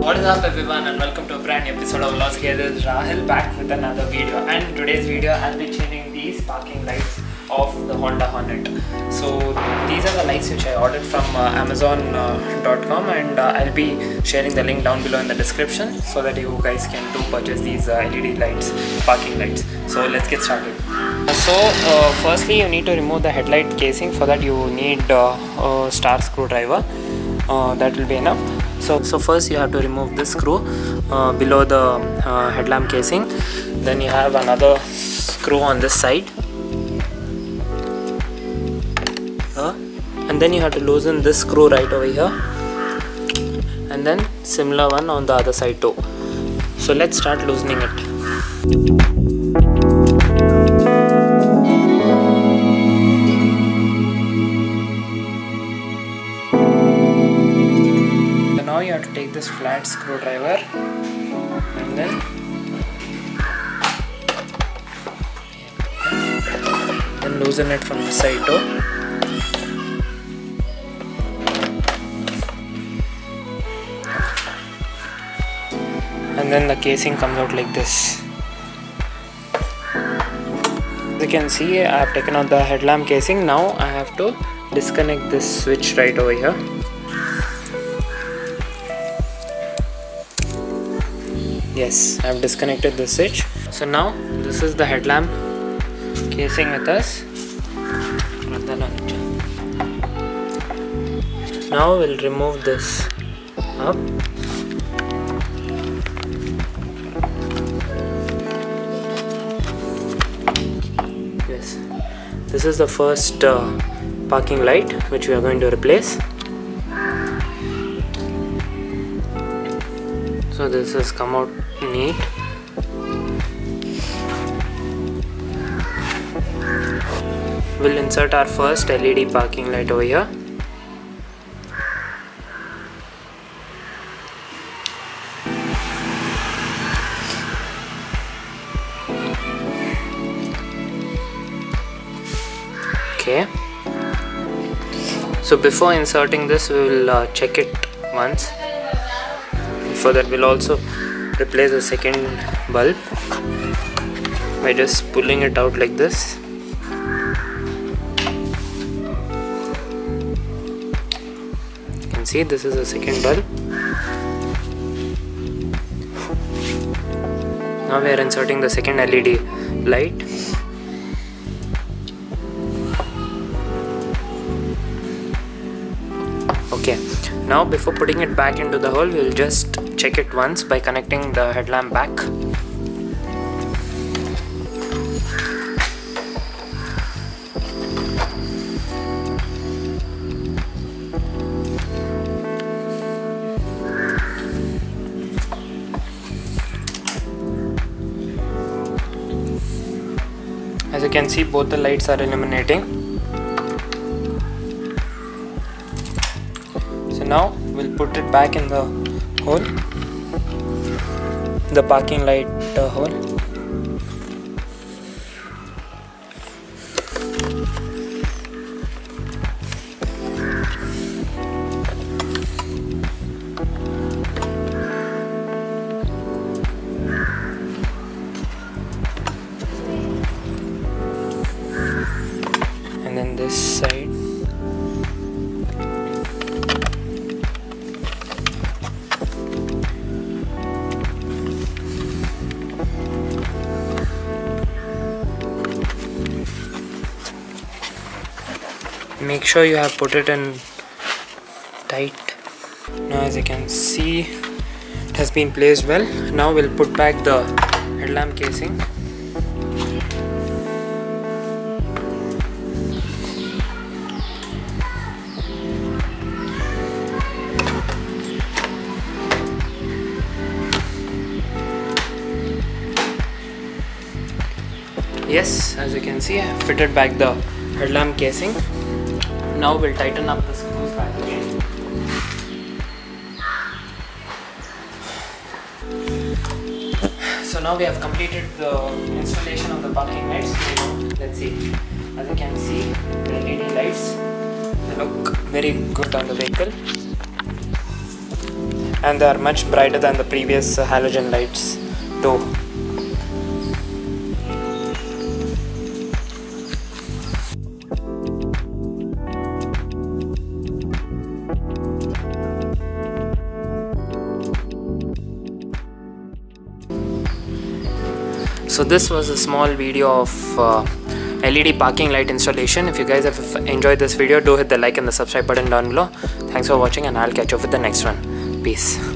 What is up everyone, and welcome to a brand new episode of Lost. Here is Rahul back with another video, and in today's video I'll be changing these parking lights of the Honda Hornet. So these are the lights which I ordered from Amazon.com, and I'll be sharing the link down below in the description so that you guys can do purchase these LED lights, parking lights. So let's get started. Firstly you need to remove the headlight casing. For that you need a star screwdriver. That will be enough. So first you have to remove this screw below the headlamp casing. Then you have another screw on this side, and then you have to loosen this screw right over here, and then similar one on the other side too. So let's start loosening it. Now you have to take this flat screwdriver and then loosen it from the side too. And then the casing comes out like this. As you can see, I have taken out the headlamp casing. Now I have to disconnect this switch right over here. Yes, I have disconnected the switch. So now this is the headlamp casing with us. Now we'll remove this up. Yes, this is the first parking light which we are going to replace. So this has come out neat. We'll insert our first LED parking light over here. Okay. So before inserting this, we will check it once. For that we'll also replace the second bulb by just pulling it out like this. You can see this is the second bulb. Now we are inserting the second LED light. Okay, now before putting it back into the hole, we will just check it once by connecting the headlamp back. As you can see, both the lights are illuminating. So now we'll put it back in the hole, the parking light hole. And then this side. Make sure you have put it in tight. Now as you can see, it has been placed well. Now we'll put back the headlamp casing. Yes, as you can see, I have fitted back the headlamp casing. Now we'll tighten up the screws back again. So now we have completed the installation of the parking lights. Let's see. As you can see, the LED lights, they look very good on the vehicle, and they are much brighter than the previous halogen lights too. So this was a small video of LED parking light installation. If you guys have enjoyed this video, do hit the like and the subscribe button down below. Thanks for watching, and I'll catch you up with the next one. Peace.